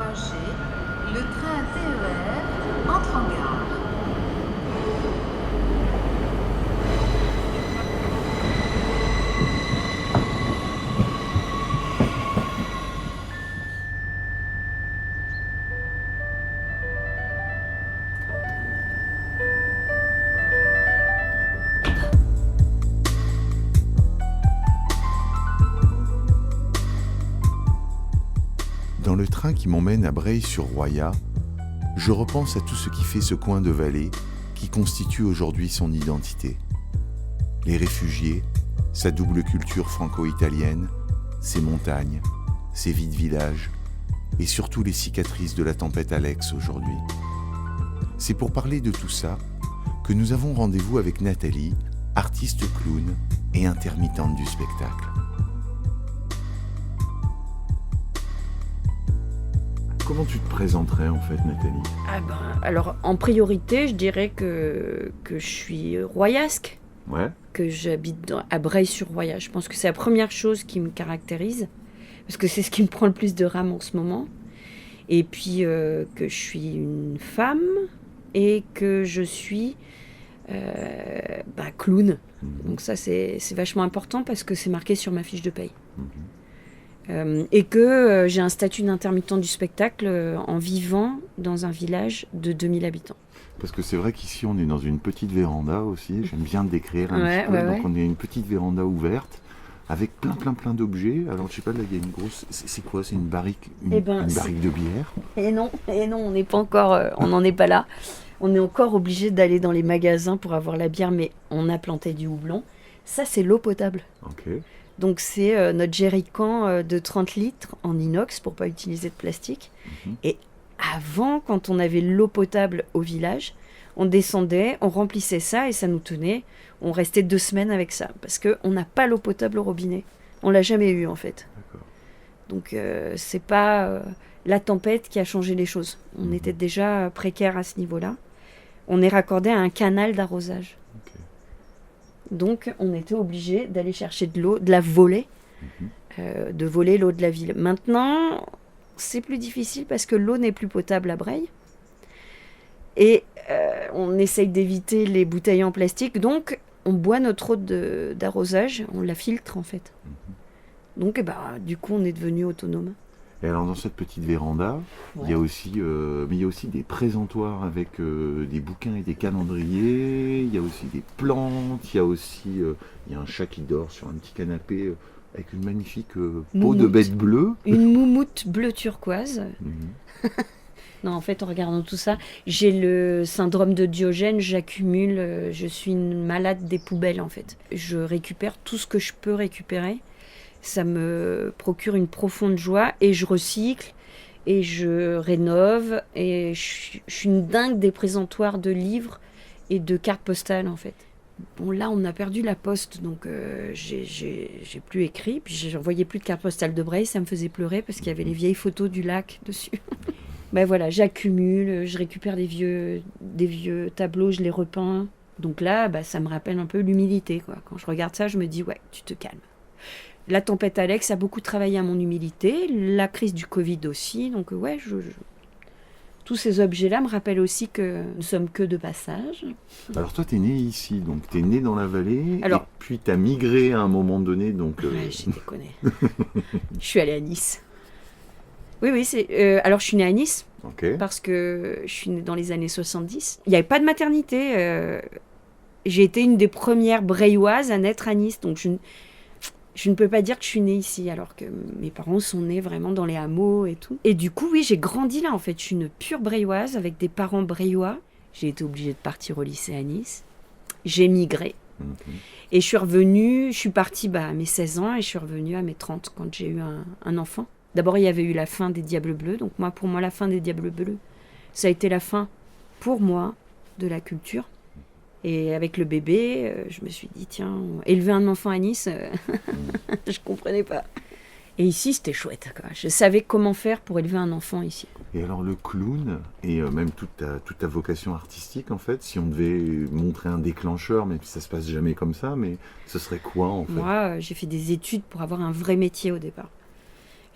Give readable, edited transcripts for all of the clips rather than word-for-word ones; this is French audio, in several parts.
passagers, le train TER entre en gare. Dans le train qui m'emmène à Breil-sur-Roya, je repense à tout ce qui fait ce coin de vallée qui constitue aujourd'hui son identité. Les réfugiés, sa double culture franco-italienne, ses montagnes, ses vides villages et surtout les cicatrices de la tempête Alex aujourd'hui. C'est pour parler de tout ça que nous avons rendez-vous avec Nathalie, artiste clown et intermittente du spectacle. Comment tu te présenterais en fait, Nathalie ? Alors, en priorité, je dirais que je suis royasque, Ouais. que j'habite à Breil-sur-Roya. Je pense que c'est la première chose qui me caractérise, parce que c'est ce qui me prend le plus de rame en ce moment. Et puis que je suis une femme et que je suis clown. Donc ça, c'est vachement important parce que c'est marqué sur ma fiche de paye. Et que j'ai un statut d'intermittent du spectacle en vivant dans un village de 2000 habitants. Parce que c'est vrai qu'ici on est dans une petite véranda aussi, j'aime bien le décrire un petit peu. Donc on est une petite véranda ouverte avec plein d'objets. Alors je sais pas, là il y a une grosse... C'est quoi ? C'est une barrique, une barrique de bière ? Et non, on n'est pas encore... on n'en est pas là. On est encore obligé d'aller dans les magasins pour avoir la bière, mais on a planté du houblon. Ça, c'est l'eau potable. Ok. Donc c'est notre jerrycan de 30 litres en inox pour pas utiliser de plastique. Et avant, quand on avait l'eau potable au village, on descendait, on remplissait ça et ça nous tenait. On restait 2 semaines avec ça parce qu'on n'a pas l'eau potable au robinet. On l'a jamais eu en fait. D'accord. Donc c'est pas la tempête qui a changé les choses. On était déjà précaire à ce niveau-là. On est raccordé à un canal d'arrosage. Donc, on était obligé d'aller chercher de l'eau, de la voler, de voler l'eau de la ville. Maintenant, c'est plus difficile parce que l'eau n'est plus potable à Breil. Et on essaye d'éviter les bouteilles en plastique. Donc, on boit notre eau d'arrosage, on la filtre en fait. Donc, du coup, on est devenu autonome. Et alors dans cette petite véranda, il y a aussi, des présentoirs avec des bouquins et des calendriers, il y a aussi des plantes, il y a aussi il y a un chat qui dort sur un petit canapé avec une magnifique peau de bête bleue. Une moumoute bleu turquoise. Non, en fait, en regardant tout ça, j'ai le syndrome de Diogène, j'accumule, je suis une malade des poubelles en fait. Je récupère tout ce que je peux récupérer. Ça me procure une profonde joie et je recycle et je rénove et je suis une dingue des présentoirs de livres et de cartes postales en fait. Bon là on a perdu la poste donc j'ai plus écrit puis j'envoyais plus de cartes postales de Breil, ça me faisait pleurer parce qu'il y avait les vieilles photos du lac dessus. Voilà, j'accumule, je récupère des vieux tableaux, je les repeins. Donc là ça me rappelle un peu l'humilité quoi. Quand je regarde ça je me dis ouais tu te calmes. La tempête Alex a beaucoup travaillé à mon humilité, la crise du Covid aussi, donc tous ces objets-là me rappellent aussi que nous sommes que de passage. Alors toi, t'es né ici, donc t'es né dans la vallée, Alors, et puis t'as migré à un moment donné, donc... Ouais, j'ai déconné. Je suis allée à Nice. Oui, alors je suis née à Nice, parce que je suis née dans les années 70. Il n'y avait pas de maternité. J'ai été une des premières Breilloises à naître à Nice, donc je ne peux pas dire que je suis née ici, alors que mes parents sont nés vraiment dans les hameaux et tout. Et du coup, oui, j'ai grandi là, en fait. Je suis une pure Breilloise, avec des parents breillois. J'ai été obligée de partir au lycée à Nice. J'ai migré. Et je suis partie à mes 16 ans, et je suis revenue à mes 30, quand j'ai eu un enfant. D'abord, il y avait eu la fin des Diables Bleus. Donc pour moi, la fin des Diables Bleus, ça a été la fin, pour moi, de la culture. Et avec le bébé, je me suis dit, tiens, élever un enfant à Nice, je comprenais pas. Et ici, c'était chouette, quoi. Je savais comment faire pour élever un enfant ici. Et alors le clown, et même toute ta vocation artistique, en fait, si on devait montrer un déclencheur, même si ça se passe jamais comme ça, mais ce serait quoi, en fait ? Moi, j'ai fait des études pour avoir un vrai métier au départ.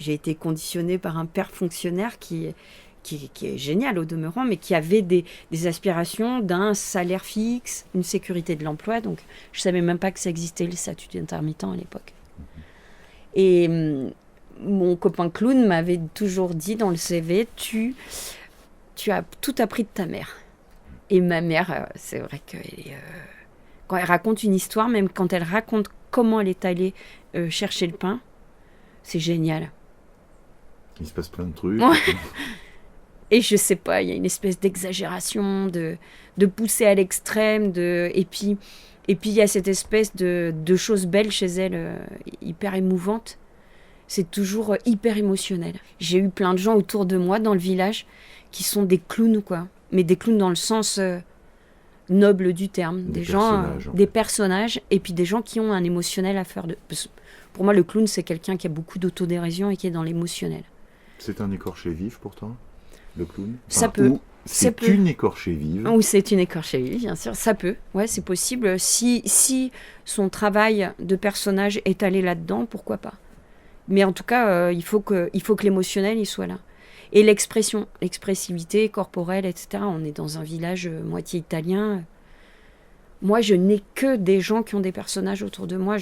J'ai été conditionnée par un père fonctionnaire qui est génial au demeurant, mais qui avait des aspirations d'un salaire fixe, une sécurité de l'emploi. Donc, je ne savais même pas que ça existait, le statut d'intermittent à l'époque. Et mon copain clown m'avait toujours dit dans le CV, tu as tout appris de ta mère. Et ma mère, c'est vrai que quand elle raconte une histoire, même quand elle raconte comment elle est allée chercher le pain, c'est génial. Il se passe plein de trucs. Ouais. Et je sais pas, il y a une espèce d'exagération, de pousser à l'extrême, et puis il y a cette espèce de choses belles chez elle, hyper émouvantes. C'est toujours hyper émotionnel. J'ai eu plein de gens autour de moi dans le village qui sont des clowns, quoi. Mais des clowns dans le sens noble du terme. Des gens, des personnages, et puis des gens qui ont un émotionnel à faire. Pour moi, le clown, c'est quelqu'un qui a beaucoup d'autodérision et qui est dans l'émotionnel. C'est un écorché vif pour toi, le clown? Ça peut. C'est une écorchée vive. Ou c'est une écorchée vive, bien sûr. Ça peut. Ouais, c'est possible. Si son travail de personnage est allé là-dedans, pourquoi pas. Mais en tout cas, il faut que l'émotionnel il soit là. Et l'expressivité corporelle, etc. On est dans un village moitié italien. Moi, je n'ai que des gens qui ont des personnages autour de moi.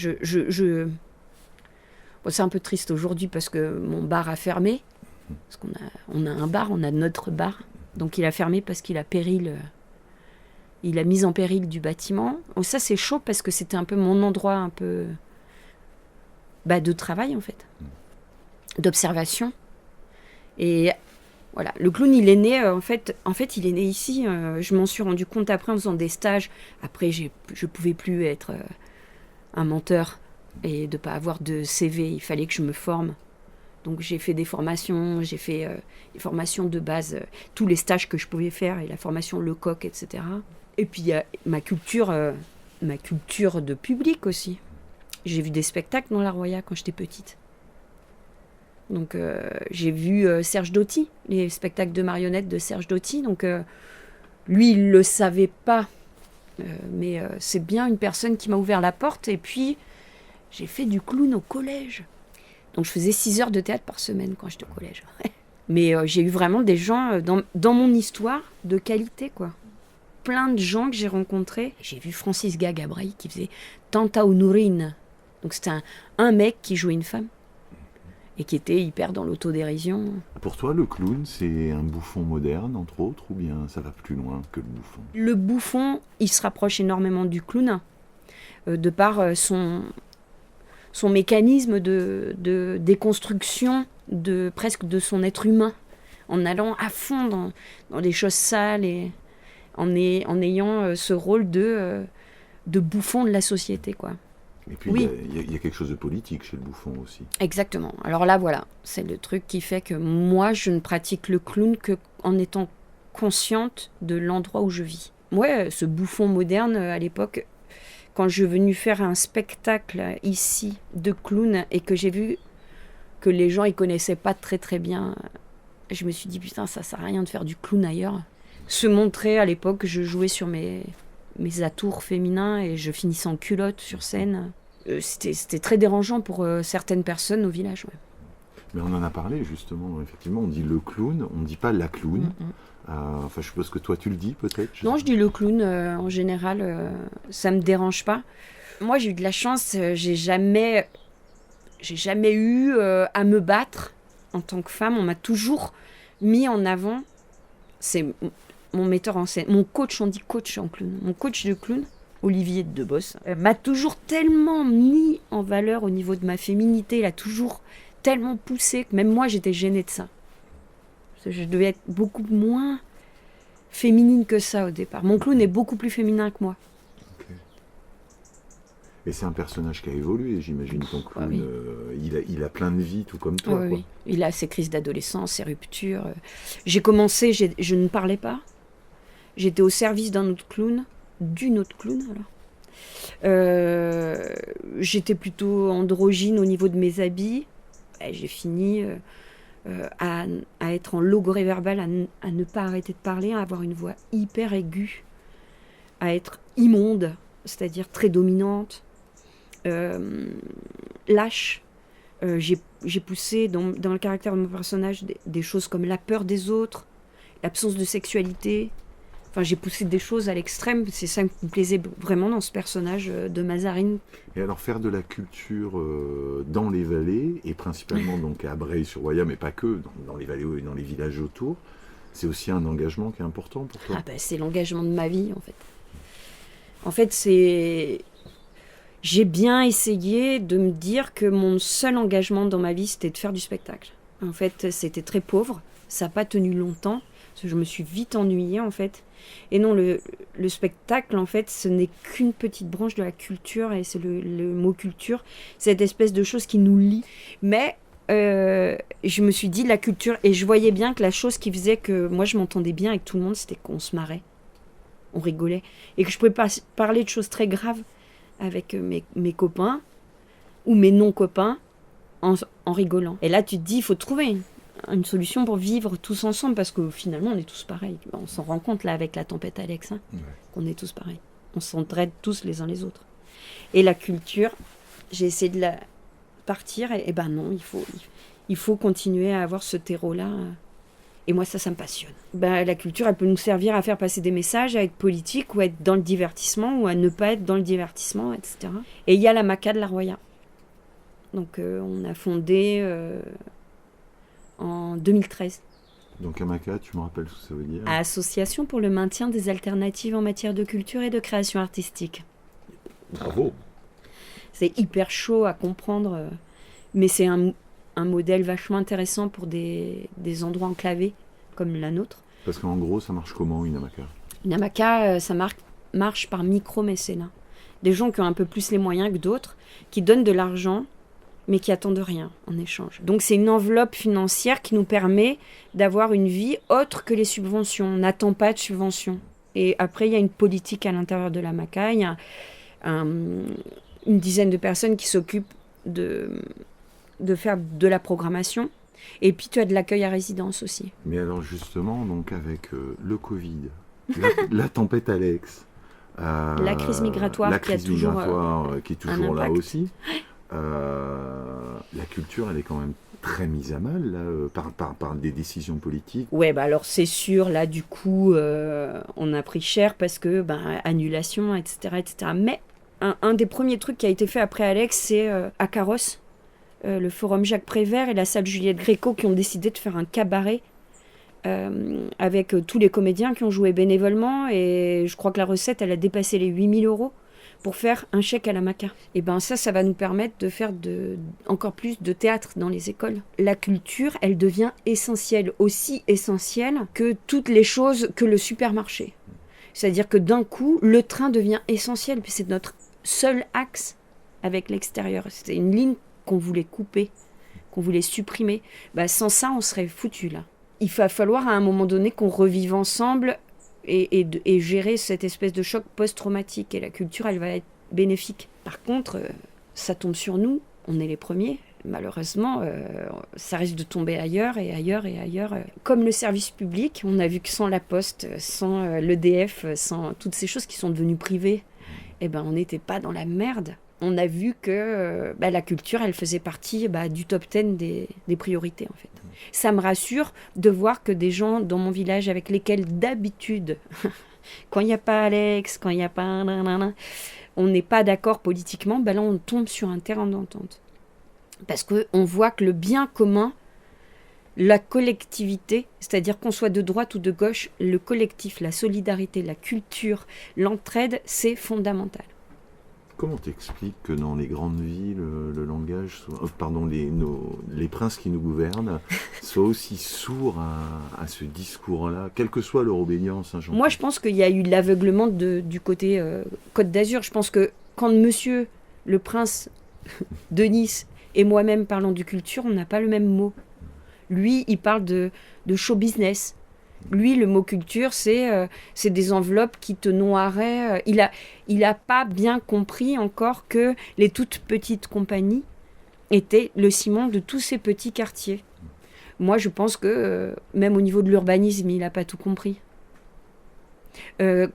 Bon, c'est un peu triste aujourd'hui parce que mon bar a fermé. Parce qu'on a un bar, on a notre bar. Donc il a fermé parce qu'il a mis en péril du bâtiment. Donc ça, c'est chaud parce que c'était un peu mon endroit un peu de travail, en fait. D'observation. Et voilà, le clown, il est né, en fait, il est né ici. Je m'en suis rendu compte après en faisant des stages. Après, je pouvais plus être un menteur et de pas avoir de CV. Il fallait que je me forme. Donc j'ai fait des formations, j'ai fait des formations de base, tous les stages que je pouvais faire, et la formation Lecoq, etc. Et puis il y a ma culture de public aussi. J'ai vu des spectacles dans la Roya quand j'étais petite. Donc j'ai vu Serge Doty, les spectacles de marionnettes de Serge Doty. Donc lui, il ne le savait pas, mais c'est bien une personne qui m'a ouvert la porte. Et puis j'ai fait du clown au collège. Donc je faisais 6 heures de théâtre par semaine quand j'étais au collège. Mais j'ai eu vraiment des gens dans mon histoire de qualité, quoi. Plein de gens que j'ai rencontrés. J'ai vu Francis Gagabraï qui faisait Tanta Honorine. Donc c'était un mec qui jouait une femme et qui était hyper dans l'autodérision. Pour toi, le clown, c'est un bouffon moderne, entre autres, ou bien ça va plus loin que le bouffon? Le bouffon, il se rapproche énormément du clown, de par son mécanisme de déconstruction presque de son être humain, en allant à fond dans les choses sales et en ayant ce rôle de bouffon de la société, quoi. Et puis oui. Il y a quelque chose de politique chez le bouffon aussi. Exactement. Alors là, voilà, c'est le truc qui fait que moi, je ne pratique le clown qu'en étant consciente de l'endroit où je vis. Ouais, ce bouffon moderne, à l'époque, quand je suis venue faire un spectacle ici de clown et que j'ai vu que les gens ne connaissaient pas très très bien, je me suis dit, putain, ça sert à rien de faire du clown ailleurs. Se montrer, à l'époque, je jouais sur mes atours féminins et je finissais en culotte sur scène. C'était très dérangeant pour certaines personnes au village. Ouais. Mais on en a parlé justement, effectivement, on dit le clown, on ne dit pas la clown. Enfin, je suppose que toi tu le dis peut-être. Non, je dis le clown en général, ça me dérange pas. Moi, j'ai eu de la chance, j'ai jamais eu à me battre en tant que femme. On m'a toujours mis en avant. C'est mon metteur en scène, mon coach, on dit coach en clown. Mon coach de clown, Olivier Deboss, m'a toujours tellement mis en valeur au niveau de ma féminité. Il a toujours tellement poussé que même moi, j'étais gênée de ça. Je devais être beaucoup moins féminine que ça au départ. Mon clown est beaucoup plus féminin que moi. Okay. Et c'est un personnage qui a évolué, j'imagine, ton clown. Oui. Il a plein de vie, tout comme toi. Oui, quoi. Oui. Il a ses crises d'adolescence, ses ruptures. J'ai commencé, je ne parlais pas. J'étais au service d'une autre clown, alors. J'étais plutôt androgyne au niveau de mes habits. Et j'ai fini à être en logorée verbale, à ne pas arrêter de parler, à avoir une voix hyper aiguë, à être immonde, c'est-à-dire très dominante, lâche. J'ai J'ai poussé dans le caractère de mon personnage des choses comme la peur des autres, l'absence de sexualité. Enfin, j'ai poussé des choses à l'extrême. C'est ça qui me plaisait vraiment dans ce personnage de Mazarine. Et alors faire de la culture dans les vallées, et principalement donc à Breil-sur-Roya, mais pas que, dans les vallées et dans les villages autour, c'est aussi un engagement qui est important pour toi. Ah bah, c'est l'engagement de ma vie, en fait. En fait, j'ai bien essayé de me dire que mon seul engagement dans ma vie, c'était de faire du spectacle. En fait, c'était très pauvre. Ça n'a pas tenu longtemps, parce que je me suis vite ennuyée, en fait. Et non, le spectacle, en fait, ce n'est qu'une petite branche de la culture, et c'est le mot culture, cette espèce de chose qui nous lie. Mais je me suis dit la culture, et je voyais bien que la chose qui faisait que moi je m'entendais bien avec tout le monde, c'était qu'on se marrait, on rigolait, et que je pouvais pas parler de choses très graves avec mes copains ou mes non-copains en rigolant. Et là tu te dis, il faut trouver une solution pour vivre tous ensemble, parce que finalement on est tous pareils. On s'en rend compte là avec la tempête Alex, qu'on est tous pareils. On s'entraide tous les uns les autres. Et la culture, j'ai essayé de la partir, et ben non, il faut continuer à avoir ce terreau-là. Et moi, ça me passionne. Ben, la culture, elle peut nous servir à faire passer des messages, à être politique, ou à être dans le divertissement, ou à ne pas être dans le divertissement, etc. Et il y a la MACA de la Roya. Donc, on a fondé en 2013. Donc AMACA, tu me rappelles ce que ça veut dire ? Association pour le maintien des alternatives en matière de culture et de création artistique. Bravo. C'est hyper chaud à comprendre, mais c'est un modèle vachement intéressant pour des endroits enclavés comme la nôtre. Parce qu'en gros, ça marche comment une AMACA ? Une AMACA, ça marche par micro-mécénat. Des gens qui ont un peu plus les moyens que d'autres, qui donnent de l'argent, mais qui attendent rien en échange. Donc c'est une enveloppe financière qui nous permet d'avoir une vie autre que les subventions. On n'attend pas de subventions. Et après, il y a une politique à l'intérieur de l'AMACA. Il y a une dizaine de personnes qui s'occupent de faire de la programmation. Et puis tu as de l'accueil à résidence aussi. Mais alors justement, donc avec le Covid, la tempête Alex, la crise migratoire, qui est toujours là aussi, la culture, elle est quand même très mise à mal là, par des décisions politiques. Ouais, bah alors c'est sûr, là du coup, on a pris cher parce que annulation, etc., etc. Mais un des premiers trucs qui a été fait après Alex, c'est à Carrosse, le forum Jacques Prévert et la salle Juliette Gréco qui ont décidé de faire un cabaret avec tous les comédiens qui ont joué bénévolement, et je crois que la recette, elle a dépassé les 8 000 € pour faire un chèque à la MACA. Et ben ça va nous permettre de faire encore plus de théâtre dans les écoles. La culture, elle devient essentielle, aussi essentielle que toutes les choses, que le supermarché. C'est-à-dire que d'un coup, le train devient essentiel, puis c'est notre seul axe avec l'extérieur. C'était une ligne qu'on voulait couper, qu'on voulait supprimer. Sans ça, on serait foutu là. Il va falloir à un moment donné qu'on revive ensemble et gérer cette espèce de choc post-traumatique. Et la culture, elle va être bénéfique. Par contre, ça tombe sur nous, on est les premiers. Malheureusement, ça risque de tomber ailleurs et ailleurs et ailleurs. Comme le service public, on a vu que sans la Poste, sans l'EDF, sans toutes ces choses qui sont devenues privées, on n'était pas dans la merde. On a vu que la culture, elle faisait partie du top 10 des priorités, en fait. Ça me rassure de voir que des gens dans mon village avec lesquels, d'habitude, quand il n'y a pas Alex, quand il n'y a pas... on n'est pas d'accord politiquement, là, on tombe sur un terrain d'entente. Parce qu'on voit que le bien commun, la collectivité, c'est-à-dire qu'on soit de droite ou de gauche, le collectif, la solidarité, la culture, l'entraide, c'est fondamental. Comment t'expliques que dans les grandes villes, le langage, les princes qui nous gouvernent soient aussi sourds à ce discours-là, quelle que soit leur obédience? Moi, je pense qu'il y a eu l'aveuglement du côté Côte d'Azur. Je pense que quand monsieur, le prince de Nice, et moi-même parlons de culture, on n'a pas le même mot. Lui, il parle de show business. Lui, le mot culture, c'est des enveloppes qui te noieraient. Il a pas bien compris encore que les toutes petites compagnies étaient le ciment de tous ces petits quartiers. Moi, je pense que même au niveau de l'urbanisme, il n'a pas tout compris.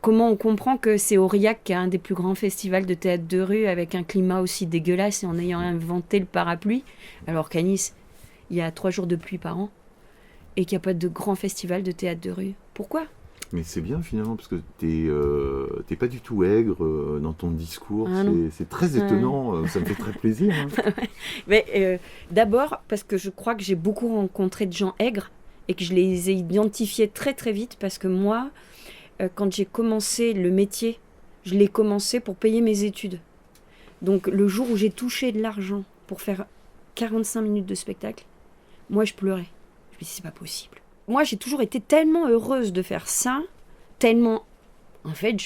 Comment on comprend que c'est Aurillac qui a un des plus grands festivals de théâtre de rue avec un climat aussi dégueulasse et en ayant inventé le parapluie, alors qu'à Nice, il y a 3 jours de pluie par an et qu'il n'y a pas de grand festival de théâtre de rue. Pourquoi ? Mais c'est bien finalement parce que t'es pas du tout aigre dans ton discours. Ah, c'est très étonnant. Ça me fait très plaisir. Hein. Mais d'abord parce que je crois que j'ai beaucoup rencontré de gens aigres et que je les ai identifiés très très vite parce que moi, quand j'ai commencé le métier, je l'ai commencé pour payer mes études. Donc le jour où j'ai touché de l'argent pour faire 45 minutes de spectacle, moi je pleurais. Je me dis c'est pas possible. Moi j'ai toujours été tellement heureuse de faire ça, tellement... En fait,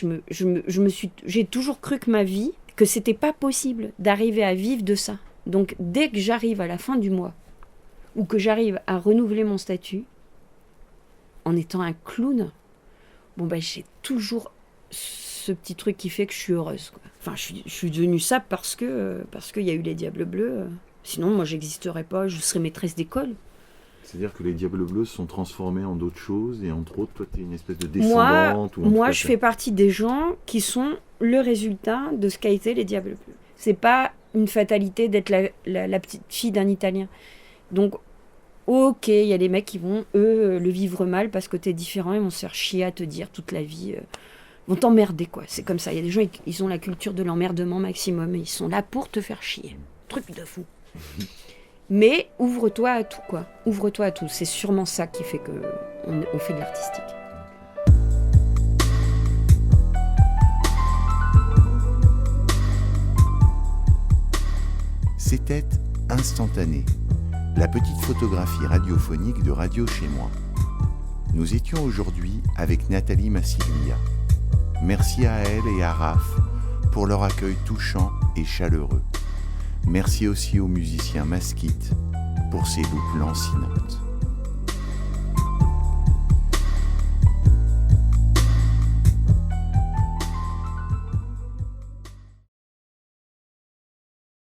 j'ai toujours cru que ma vie, que c'était pas possible d'arriver à vivre de ça. Donc dès que j'arrive à la fin du mois, ou que j'arrive à renouveler mon statut, en étant un clown, j'ai toujours ce petit truc qui fait que je suis heureuse, quoi. Enfin, je suis devenue ça parce qu'il y a eu les Diables Bleus. Sinon, moi, j'existerais pas, je serais maîtresse d'école. C'est-à-dire que les Diables Bleus se sont transformés en d'autres choses, et entre autres, toi, tu es une espèce de descendante. Moi, je fais partie des gens qui sont le résultat de ce qu'a été les Diables Bleus. C'est pas une fatalité d'être la petite fille d'un Italien. Donc, ok, il y a des mecs qui vont, eux, le vivre mal parce que t'es différent, ils vont se faire chier à te dire toute la vie, vont t'emmerder, quoi. C'est comme ça. Il y a des gens, ils ont la culture de l'emmerdement maximum et ils sont là pour te faire chier. Truc de fou. Mais ouvre-toi à tout, quoi. Ouvre-toi à tout. C'est sûrement ça qui fait qu'on fait de l'artistique. C'était instantané. La petite photographie radiophonique de Radio Chez Moi. Nous étions aujourd'hui avec Nathalie Massiglia. Merci à elle et à Raph pour leur accueil touchant et chaleureux. Merci aussi au musicien Masquite pour ses loupes lancinantes.